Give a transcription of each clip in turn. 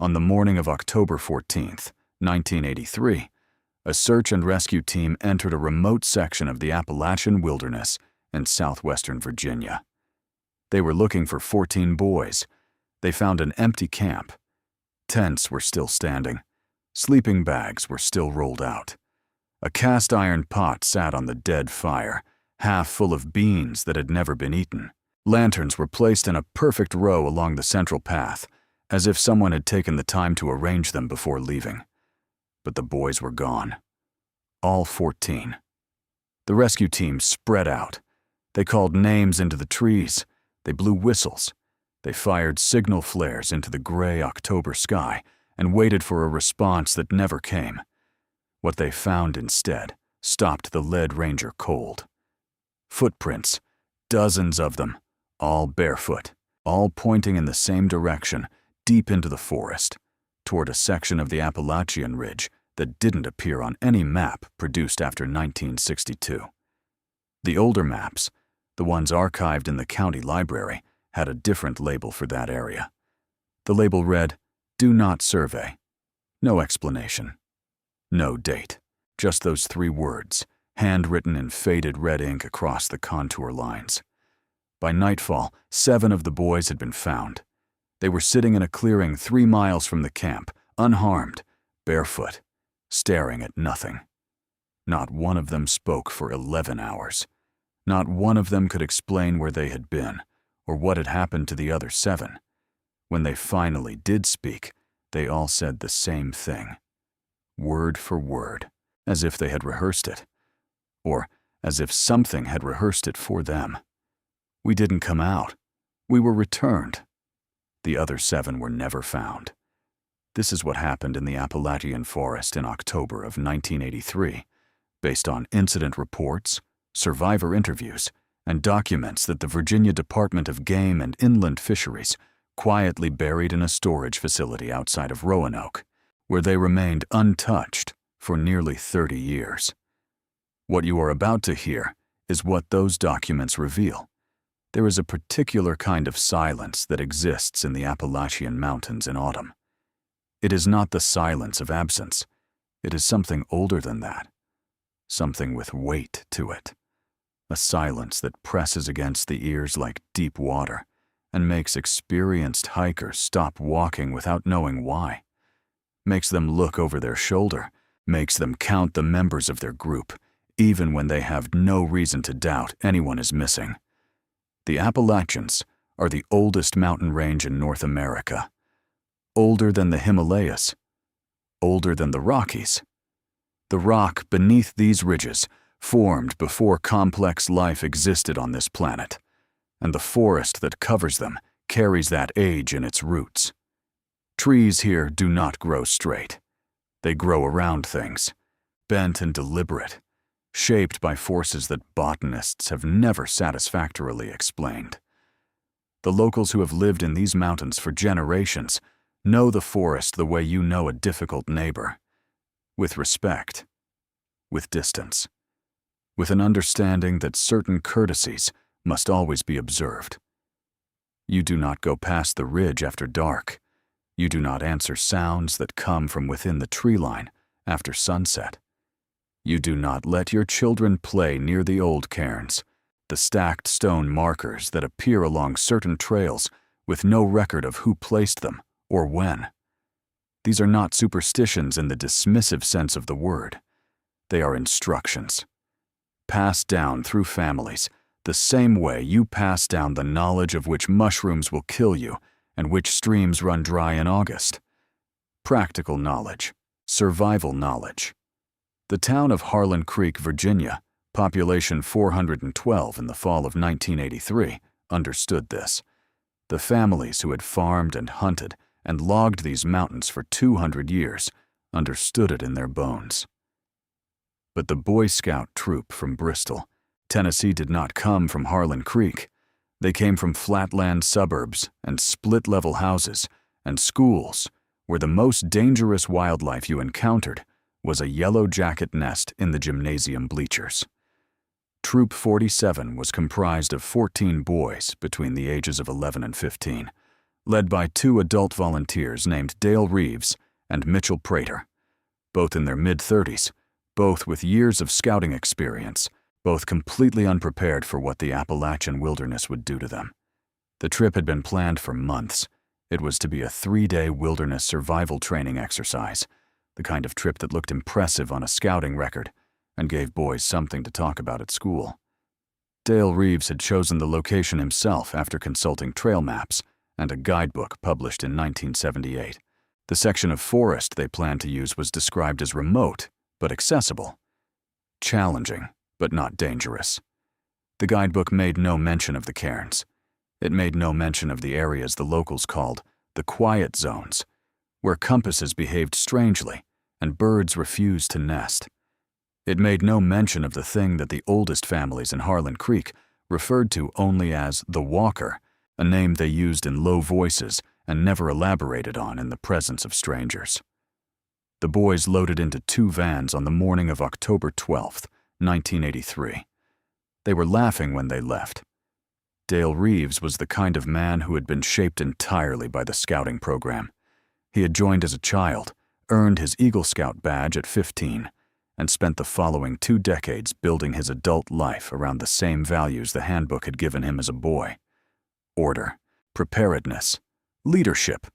On the morning of October 14th, 1983, a search and rescue team entered a remote section of the Appalachian wilderness in southwestern Virginia. They were looking for 14 boys. They found an empty camp. Tents were still standing. Sleeping bags were still rolled out. A cast iron pot sat on the dead fire, half full of beans that had never been eaten. Lanterns were placed in a perfect row along the central path, as if someone had taken the time to arrange them before leaving. But the boys were gone. All 14. The rescue team spread out. They called names into the trees. They blew whistles. They fired signal flares into the gray October sky and waited for a response that never came. What they found instead stopped the Lead Ranger cold. Footprints, dozens of them, all barefoot, all pointing in the same direction, deep into the forest, toward a section of the Appalachian Ridge that didn't appear on any map produced after 1962. The older maps, the ones archived in the county library, had a different label for that area. The label read, "Do not survey." No explanation. No date. Just those 3 words, handwritten in faded red ink across the contour lines. By nightfall, 7 of the boys had been found. They were sitting in a clearing 3 miles from the camp, unharmed, barefoot, staring at nothing. Not one of them spoke for 11 hours. Not one of them could explain where they had been or what had happened to the other 7. When they finally did speak, they all said the same thing, word for word, as if they had rehearsed it, or as if something had rehearsed it for them. "We didn't come out. We were returned." The other 7 were never found. This is what happened in the Appalachian forest in October of 1983, based on incident reports, survivor interviews, and documents that the Virginia Department of Game and Inland Fisheries quietly buried in a storage facility outside of Roanoke, where they remained untouched for nearly 30 years. What you are about to hear is what those documents reveal. There is a particular kind of silence that exists in the Appalachian Mountains in autumn. It is not the silence of absence. It is something older than that, something with weight to it. A silence that presses against the ears like deep water and makes experienced hikers stop walking without knowing why. Makes them look over their shoulder, makes them count the members of their group, even when they have no reason to doubt anyone is missing. The Appalachians are the oldest mountain range in North America. Older than the Himalayas. Older than the Rockies. The rock beneath these ridges formed before complex life existed on this planet, and the forest that covers them carries that age in its roots. Trees here do not grow straight. They grow around things, bent and deliberate, shaped by forces that botanists have never satisfactorily explained. The locals who have lived in these mountains for generations know the forest the way you know a difficult neighbor, with respect, with distance, with an understanding that certain courtesies must always be observed. You do not go past the ridge after dark. You do not answer sounds that come from within the tree line after sunset. You do not let your children play near the old cairns, the stacked stone markers that appear along certain trails with no record of who placed them or when. These are not superstitions in the dismissive sense of the word. They are instructions, passed down through families, the same way you pass down the knowledge of which mushrooms will kill you and which streams run dry in August. Practical knowledge, survival knowledge. The town of Harlan Creek, Virginia, population 412 in the fall of 1983, understood this. The families who had farmed and hunted and logged these mountains for 200 years understood it in their bones. But the Boy Scout troop from Bristol, Tennessee, did not come from Harlan Creek. They came from flatland suburbs and split-level houses and schools where the most dangerous wildlife you encountered was a yellow jacket nest in the gymnasium bleachers. Troop 47 was comprised of 14 boys between the ages of 11 and 15, led by 2 adult volunteers named Dale Reeves and Mitchell Prater, both in their mid-30s, both with years of scouting experience, both completely unprepared for what the Appalachian wilderness would do to them. The trip had been planned for months. It was to be a 3-day wilderness survival training exercise, the kind of trip that looked impressive on a scouting record and gave boys something to talk about at school. Dale Reeves had chosen the location himself after consulting trail maps and a guidebook published in 1978. The section of forest they planned to use was described as remote but accessible, challenging but not dangerous. The guidebook made no mention of the cairns. It made no mention of the areas the locals called the quiet zones, where compasses behaved strangely and birds refused to nest. It made no mention of the thing that the oldest families in Harlan Creek referred to only as the Walker, a name they used in low voices and never elaborated on in the presence of strangers. The boys loaded into 2 vans on the morning of October 12th, 1983. They were laughing when they left. Dale Reeves was the kind of man who had been shaped entirely by the scouting program. He had joined as a child, earned his Eagle Scout badge at 15, and spent the following 2 decades building his adult life around the same values the handbook had given him as a boy: order, preparedness, leadership.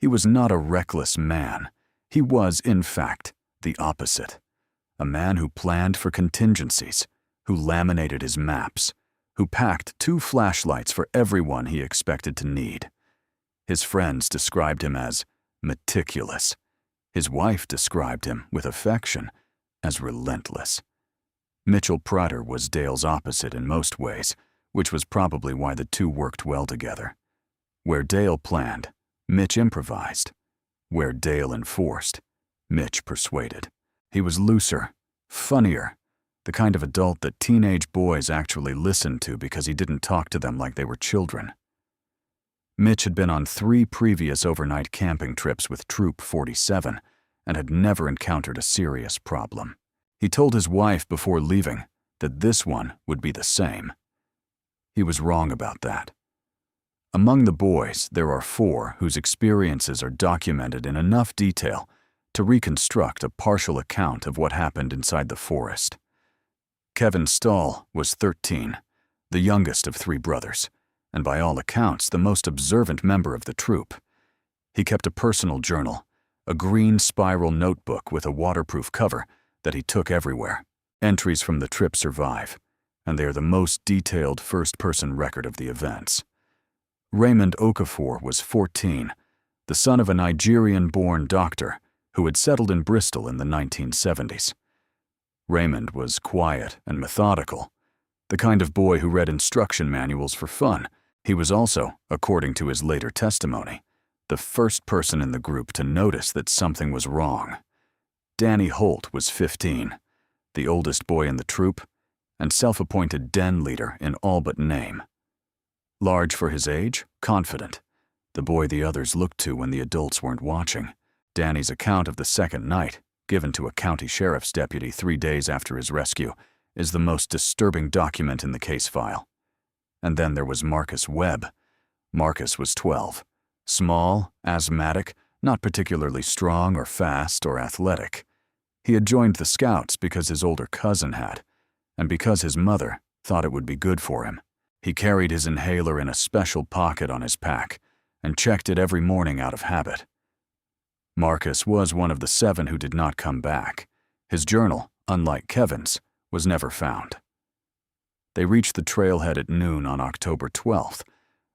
He was not a reckless man. He was, in fact, the opposite. A man who planned for contingencies, who laminated his maps, who packed 2 flashlights for everyone he expected to need. His friends described him as meticulous. His wife described him, with affection, as relentless. Mitchell Prater was Dale's opposite in most ways, which was probably why the 2 worked well together. Where Dale planned, Mitch improvised. Where Dale enforced, Mitch persuaded. He was looser, funnier, the kind of adult that teenage boys actually listened to because he didn't talk to them like they were children. Mitch had been on 3 previous overnight camping trips with Troop 47 and had never encountered a serious problem. He told his wife before leaving that this one would be the same. He was wrong about that. Among the boys, there are 4 whose experiences are documented in enough detail to reconstruct a partial account of what happened inside the forest. Kevin Stahl was 13, the youngest of 3 brothers, and by all accounts the most observant member of the troop. He kept a personal journal, a green spiral notebook with a waterproof cover that he took everywhere. Entries from the trip survive, and they are the most detailed first-person record of the events. Raymond Okafor was 14, the son of a Nigerian-born doctor who had settled in Bristol in the 1970s. Raymond was quiet and methodical, the kind of boy who read instruction manuals for fun. He was also, according to his later testimony, the first person in the group to notice that something was wrong. Danny Holt was 15, the oldest boy in the troop, and self-appointed den leader in all but name. Large for his age, confident, the boy the others looked to when the adults weren't watching. Danny's account of the second night, given to a county sheriff's deputy 3 days after his rescue, is the most disturbing document in the case file. And then there was Marcus Webb. Marcus was 12, small, asthmatic, not particularly strong or fast or athletic. He had joined the Scouts because his older cousin had, and because his mother thought it would be good for him. He carried his inhaler in a special pocket on his pack and checked it every morning out of habit. Marcus was one of the 7 who did not come back. His journal, unlike Kevin's, was never found. They reached the trailhead at noon on October 12th.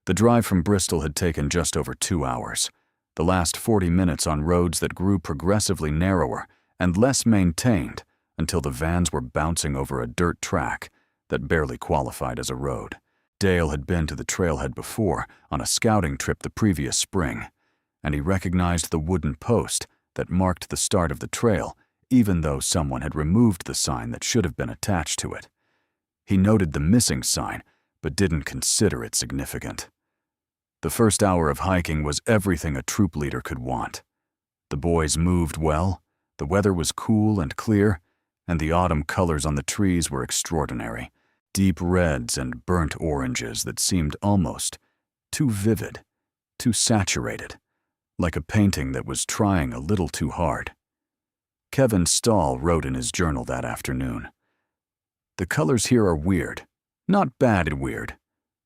The drive from Bristol had taken just over 2 hours, the last 40 minutes on roads that grew progressively narrower and less maintained until the vans were bouncing over a dirt track that barely qualified as a road. Dale had been to the trailhead before on a scouting trip the previous spring, and he recognized the wooden post that marked the start of the trail, even though someone had removed the sign that should have been attached to it. He noted the missing sign, but didn't consider it significant. The first hour of hiking was everything a troop leader could want. The boys moved well, the weather was cool and clear, and the autumn colors on the trees were extraordinary, deep reds and burnt oranges that seemed almost too vivid too saturated, like a painting that was trying a little too hard. Kevin Stahl wrote in his journal that afternoon, "The colors here are weird, not bad weird,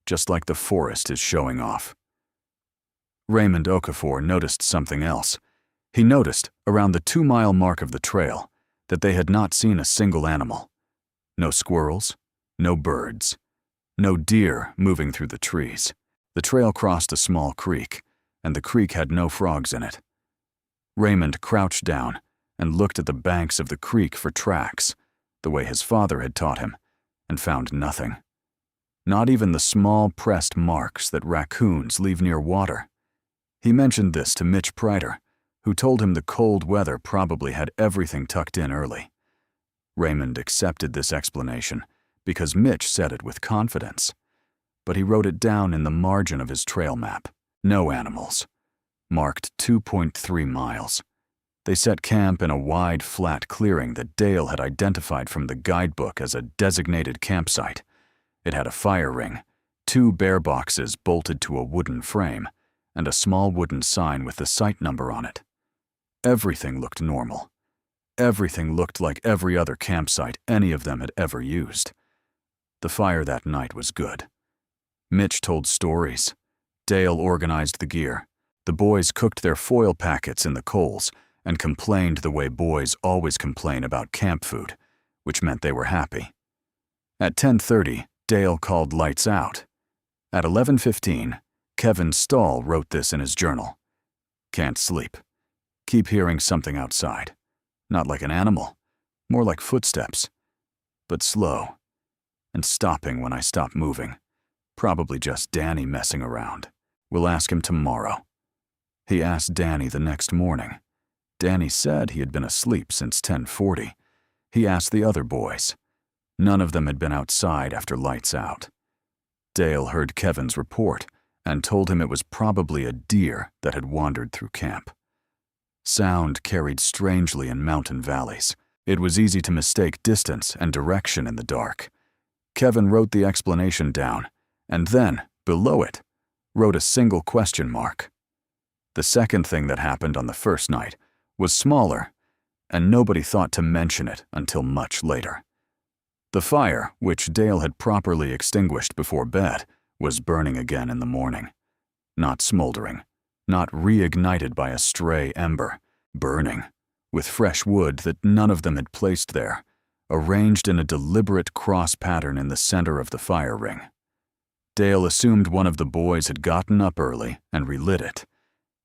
just like the forest is showing off." Raymond Okafor noticed something else. He noticed, around the 2-mile mark of the trail, that they had not seen a single animal. No squirrels, no birds, no deer moving through the trees. The trail crossed a small creek, and the creek had no frogs in it. Raymond crouched down and looked at the banks of the creek for tracks, the way his father had taught him, and found nothing. Not even the small pressed marks that raccoons leave near water. He mentioned this to Mitch Prider, who told him the cold weather probably had everything tucked in early. Raymond accepted this explanation because Mitch said it with confidence, but he wrote it down in the margin of his trail map. No animals. Marked 2.3 miles. They set camp in a wide, flat clearing that Dale had identified from the guidebook as a designated campsite. It had a fire ring, 2 bear boxes bolted to a wooden frame, and a small wooden sign with the site number on it. Everything looked normal. Everything looked like every other campsite any of them had ever used. The fire that night was good. Mitch told stories. Dale organized the gear. The boys cooked their foil packets in the coals and complained the way boys always complain about camp food, which meant they were happy. At 10:30, Dale called lights out. At 11:15, Kevin Stahl wrote this in his journal. "Can't sleep. Keep hearing something outside. Not like an animal, more like footsteps, but slow, and stopping when I stop moving. Probably just Danny messing around. We'll ask him tomorrow." He asked Danny the next morning. Danny said he had been asleep since 10:40. He asked the other boys. None of them had been outside after lights out. Dale heard Kevin's report and told him it was probably a deer that had wandered through camp. Sound carried strangely in mountain valleys. It was easy to mistake distance and direction in the dark. Kevin wrote the explanation down, and then, below it, wrote a single question mark. The second thing that happened on the first night was smaller, and nobody thought to mention it until much later. The fire, which Dale had properly extinguished before bed, was burning again in the morning. Not smoldering, not reignited by a stray ember, burning, with fresh wood that none of them had placed there, arranged in a deliberate cross pattern in the center of the fire ring. Dale assumed one of the boys had gotten up early and relit it.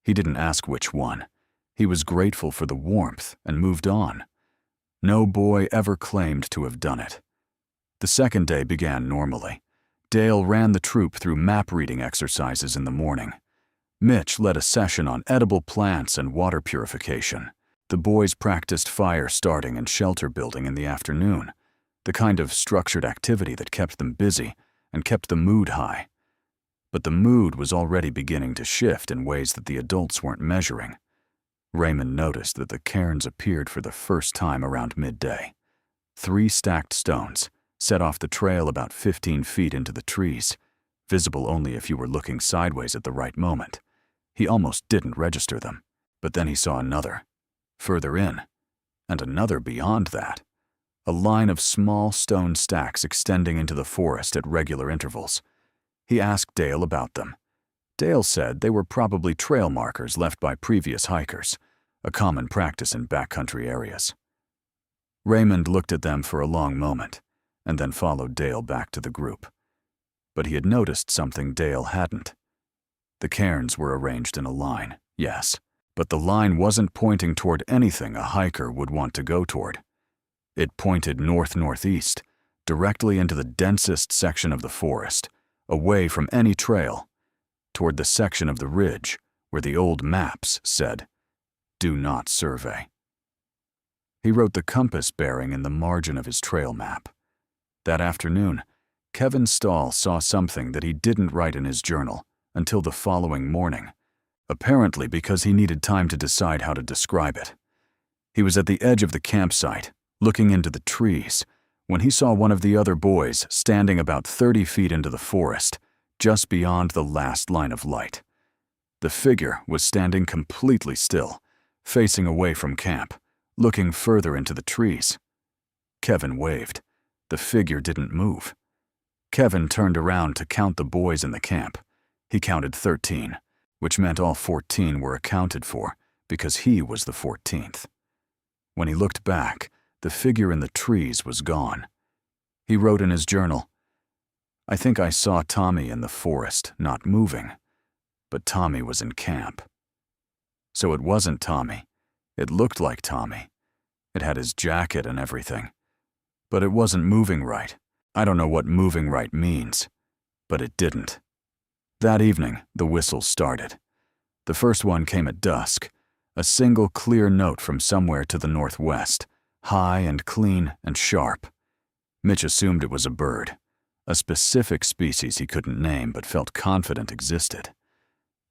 He didn't ask which one. He was grateful for the warmth and moved on. No boy ever claimed to have done it. The second day began normally. Dale ran the troop through map-reading exercises in the morning. Mitch led a session on edible plants and water purification. The boys practiced fire starting and shelter building in the afternoon, the kind of structured activity that kept them busy and kept the mood high. But the mood was already beginning to shift in ways that the adults weren't measuring. Raymond noticed that the cairns appeared for the first time around midday. 3 stacked stones, set off the trail about 15 feet into the trees, visible only if you were looking sideways at the right moment. He almost didn't register them, but then he saw another, further in, and another beyond that. A line of small stone stacks extending into the forest at regular intervals. He asked Dale about them. Dale said they were probably trail markers left by previous hikers, a common practice in backcountry areas. Raymond looked at them for a long moment, and then followed Dale back to the group. But he had noticed something Dale hadn't. The cairns were arranged in a line, yes, but the line wasn't pointing toward anything a hiker would want to go toward. It pointed north-northeast, directly into the densest section of the forest, away from any trail, toward the section of the ridge where the old maps said, "Do not survey." He wrote the compass bearing in the margin of his trail map. That afternoon, Kevin Stahl saw something that he didn't write in his journal until the following morning, apparently because he needed time to decide how to describe it. He was at the edge of the campsite, looking into the trees, when he saw one of the other boys standing about 30 feet into the forest, just beyond the last line of light. The figure was standing completely still, facing away from camp, looking further into the trees. Kevin waved. The figure didn't move. Kevin turned around to count the boys in the camp. He counted 13, which meant all 14 were accounted for because he was the 14th. When he looked back, the figure in the trees was gone. He wrote in his journal, "I think I saw Tommy in the forest, not moving, but Tommy was in camp." So it wasn't Tommy. It looked like Tommy. It had his jacket and everything. But it wasn't moving right. I don't know what moving right means, but it didn't. That evening, the whistles started. The first one came at dusk, a single clear note from somewhere to the northwest, high and clean and sharp. Mitch assumed it was a bird, a specific species he couldn't name but felt confident existed.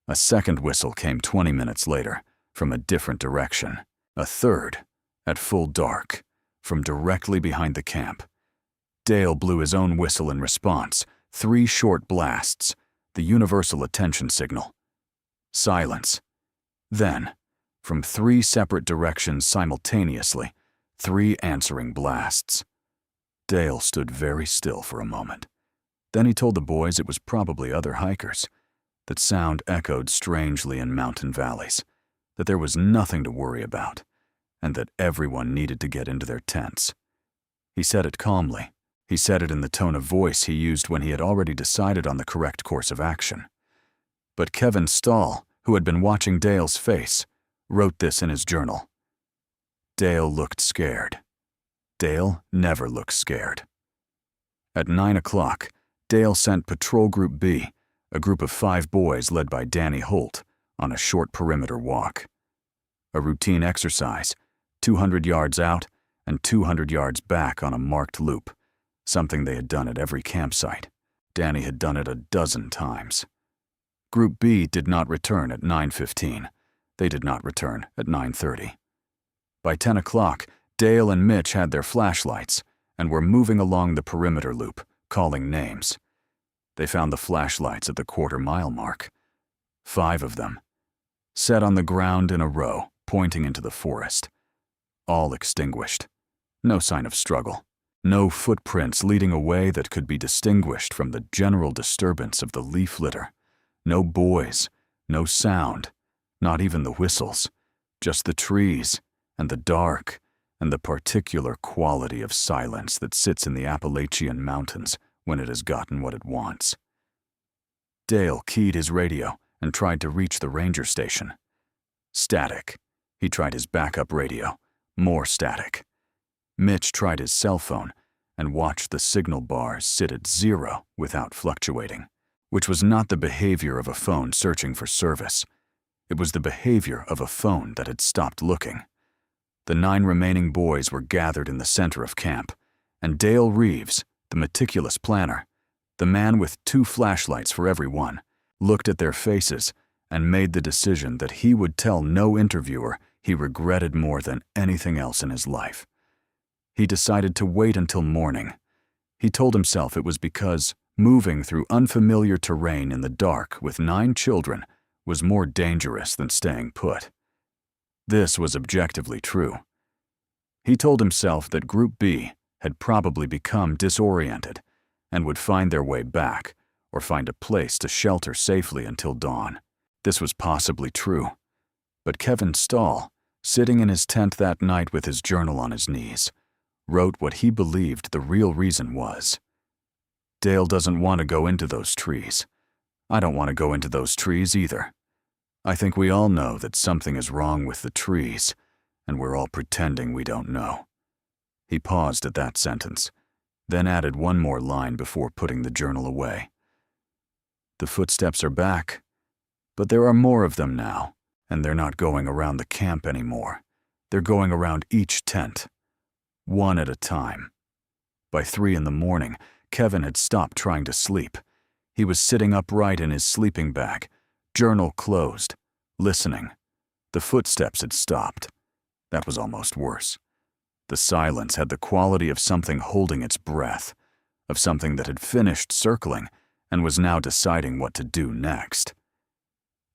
A second whistle came 20 minutes later, from a different direction. A third, at full dark, from directly behind the camp. Dale blew his own whistle in response, 3 short blasts, the universal attention signal. Silence. Then, from 3 separate directions simultaneously, 3 answering blasts. Dale stood very still for a moment. Then he told the boys it was probably other hikers, that sound echoed strangely in mountain valleys, that there was nothing to worry about, and that everyone needed to get into their tents. He said it calmly. He said it in the tone of voice he used when he had already decided on the correct course of action. But Kevin Stahl, who had been watching Dale's face, wrote this in his journal. Dale looked scared. Dale never looked scared. At 9 o'clock, Dale sent Patrol Group B, a group of 5 boys led by Danny Holt, on a short perimeter walk. A routine exercise, 200 yards out and 200 yards back on a marked loop, something they had done at every campsite. Danny had done it a dozen times. Group B did not return at 9:15. They did not return at 9:30. By 10 o'clock, Dale and Mitch had their flashlights and were moving along the perimeter loop, calling names. They found the flashlights at the quarter-mile mark. 5 of them, set on the ground in a row, pointing into the forest. All extinguished. No sign of struggle. No footprints leading away that could be distinguished from the general disturbance of the leaf litter. No boys, no sound, not even the whistles, just the trees and the dark and the particular quality of silence that sits in the Appalachian mountains when it has gotten what it wants. Dale keyed his radio and tried to reach the ranger station. Static. He tried his backup radio. More static. Mitch tried his cell phone and watched the signal bars sit at 0 without fluctuating, which was not the behavior of a phone searching for service. It was the behavior of a phone that had stopped looking. The 9 remaining boys were gathered in the center of camp, and Dale Reeves, the meticulous planner, the man with 2 flashlights for every one, looked at their faces and made the decision that he would tell no interviewer he regretted more than anything else in his life. He decided to wait until morning. He told himself it was because moving through unfamiliar terrain in the dark with 9 children was more dangerous than staying put. This was objectively true. He told himself that Group B had probably become disoriented and would find their way back or find a place to shelter safely until dawn. This was possibly true. But Kevin Stahl, sitting in his tent that night with his journal on his knees, wrote what he believed the real reason was. Dale doesn't want to go into those trees. I don't want to go into those trees either. I think we all know that something is wrong with the trees, and we're all pretending we don't know. He paused at that sentence, then added one more line before putting the journal away. The footsteps are back, but there are more of them now, and they're not going around the camp anymore. They're going around each tent, one at a time. By 3 in the morning, Kevin had stopped trying to sleep. He was sitting upright in his sleeping bag, journal closed, listening. The footsteps had stopped. That was almost worse. The silence had the quality of something holding its breath, of something that had finished circling and was now deciding what to do next.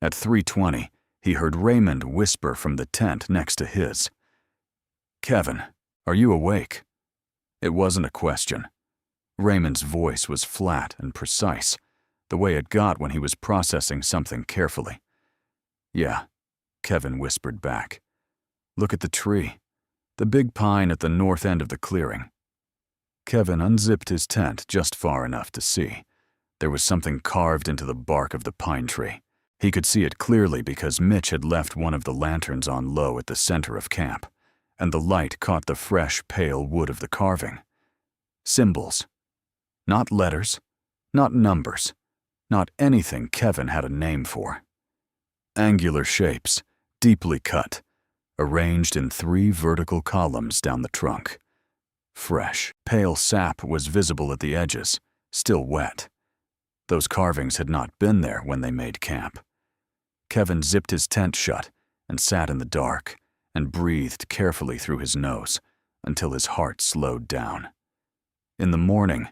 At 3:20, he heard Raymond whisper from the tent next to his, "Kevin, are you awake?" It wasn't a question. Raymond's voice was flat and precise, the way it got when he was processing something carefully. "Yeah," Kevin whispered back. "Look at the tree. The big pine at the north end of the clearing." Kevin unzipped his tent just far enough to see. There was something carved into the bark of the pine tree. He could see it clearly because Mitch had left one of the lanterns on low at the center of camp, and the light caught the fresh, pale wood of the carving. Symbols. Not letters, not numbers, not anything Kevin had a name for. Angular shapes, deeply cut, arranged in 3 vertical columns down the trunk. Fresh, pale sap was visible at the edges, still wet. Those carvings had not been there when they made camp. Kevin zipped his tent shut and sat in the dark and breathed carefully through his nose until his heart slowed down. In the morning,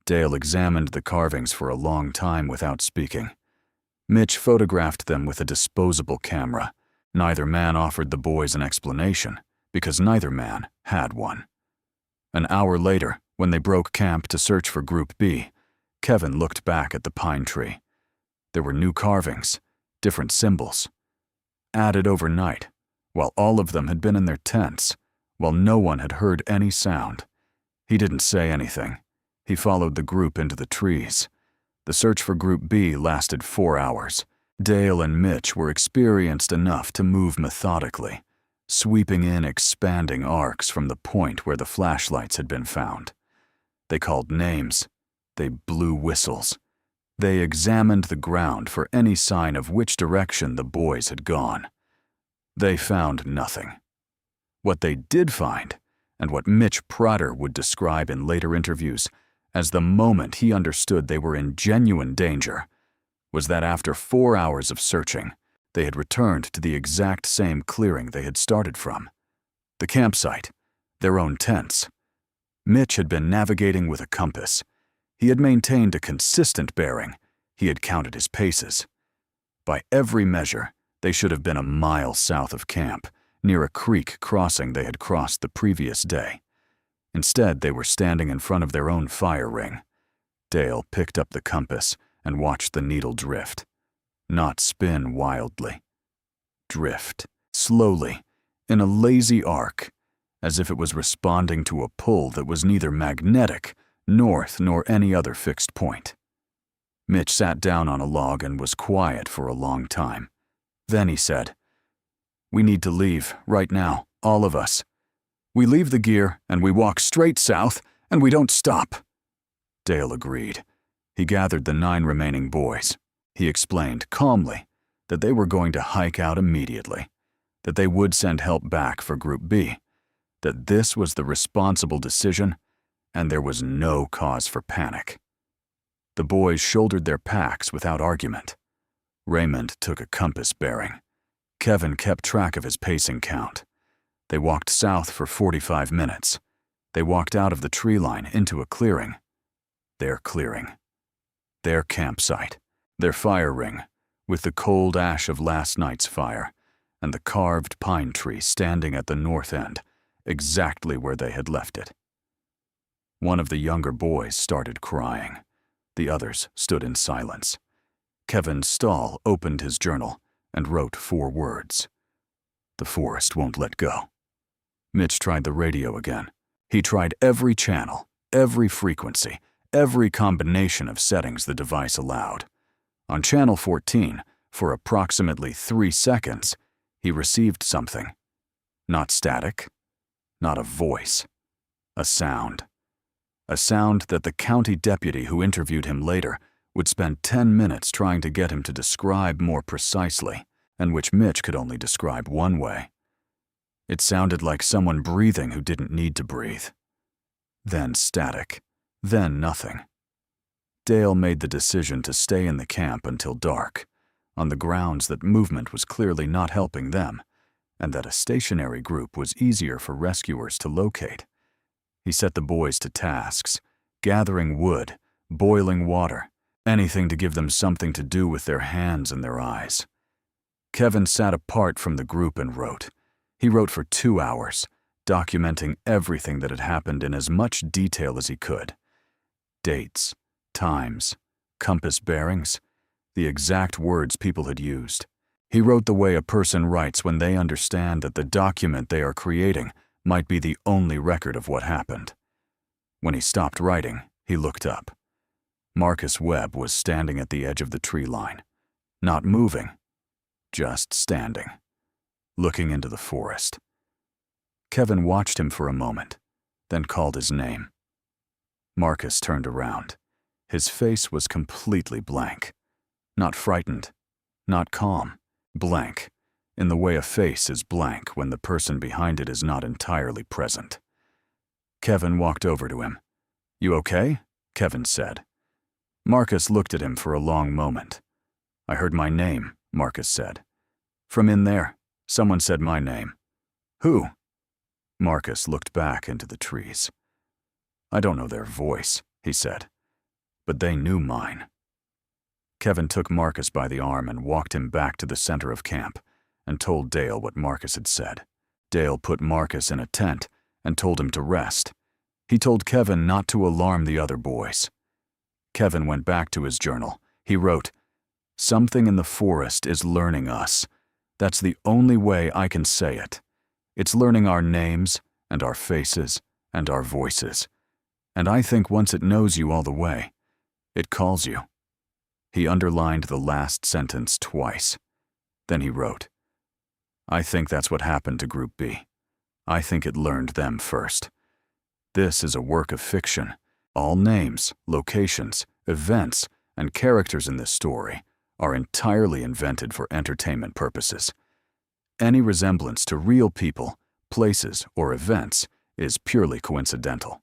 Dale examined the carvings for a long time without speaking. Mitch photographed them with a disposable camera. Neither man offered the boys an explanation because neither man had one. An hour later, when they broke camp to search for Group B, Kevin looked back at the pine tree. There were new carvings, different symbols. Added overnight, while all of them had been in their tents, while no one had heard any sound. He didn't say anything. He followed the group into the trees. The search for Group B lasted 4 hours. Dale and Mitch were experienced enough to move methodically, sweeping in expanding arcs from the point where the flashlights had been found. They called names. They blew whistles. They examined the ground for any sign of which direction the boys had gone. They found nothing. What they did find, and what Mitch Prater would describe in later interviews as the moment he understood they were in genuine danger, was that after 4 hours of searching, they had returned to the exact same clearing they had started from. The campsite, their own tents. Mitch had been navigating with a compass. He had maintained a consistent bearing. He had counted his paces. By every measure, they should have been a mile south of camp, near a creek crossing they had crossed the previous day. Instead, they were standing in front of their own fire ring. Dale picked up the compass and watched the needle drift. Not spin wildly. Drift, slowly, in a lazy arc, as if it was responding to a pull that was neither magnetic, north, nor any other fixed point. Mitch sat down on a log and was quiet for a long time. Then he said, "We need to leave, right now, all of us. We leave the gear, and we walk straight south, and we don't stop." Dale agreed. He gathered the 9 remaining boys. He explained calmly that they were going to hike out immediately, that they would send help back for Group B, that this was the responsible decision, and there was no cause for panic. The boys shouldered their packs without argument. Raymond took a compass bearing. Kevin kept track of his pacing count. They walked south for 45 minutes. They walked out of the tree line into a clearing. Their clearing. Their campsite. Their fire ring, with the cold ash of last night's fire, and the carved pine tree standing at the north end, exactly where they had left it. One of the younger boys started crying. The others stood in silence. Kevin Stahl opened his journal and wrote 4 words. "The forest won't let go." Mitch tried the radio again. He tried every channel, every frequency, every combination of settings the device allowed. On channel 14, for approximately 3 seconds, he received something. Not static, not a voice, a sound. A sound that the county deputy who interviewed him later would spend 10 minutes trying to get him to describe more precisely, and which Mitch could only describe one way. It sounded like someone breathing who didn't need to breathe. Then static, then nothing. Dale made the decision to stay in the camp until dark, on the grounds that movement was clearly not helping them, and that a stationary group was easier for rescuers to locate. He set the boys to tasks, gathering wood, boiling water, anything to give them something to do with their hands and their eyes. Kevin sat apart from the group and wrote. He wrote for 2 hours, documenting everything that had happened in as much detail as he could. Dates, times, compass bearings, the exact words people had used. He wrote the way a person writes when they understand that the document they are creating might be the only record of what happened. When he stopped writing, he looked up. Marcus Webb was standing at the edge of the tree line, not moving, just standing, looking into the forest. Kevin watched him for a moment, then called his name. Marcus turned around. His face was completely blank. Not frightened, not calm, blank, in the way a face is blank when the person behind it is not entirely present. Kevin walked over to him. "You okay?" Kevin said. Marcus looked at him for a long moment. "I heard my name," Marcus said. "From in there, someone said my name." "Who?" Marcus looked back into the trees. "I don't know their voice," he said, "but they knew mine." Kevin took Marcus by the arm and walked him back to the center of camp and told Dale what Marcus had said. Dale put Marcus in a tent and told him to rest. He told Kevin not to alarm the other boys. Kevin went back to his journal. He wrote, "Something in the forest is learning us. That's the only way I can say it. It's learning our names and our faces and our voices. And I think once it knows you all the way, it calls you." He underlined the last sentence twice. Then he wrote, "I think that's what happened to Group B. I think it learned them first. This is a work of fiction. All names, locations, events, and characters in this story are entirely invented for entertainment purposes. Any resemblance to real people, places, or events is purely coincidental."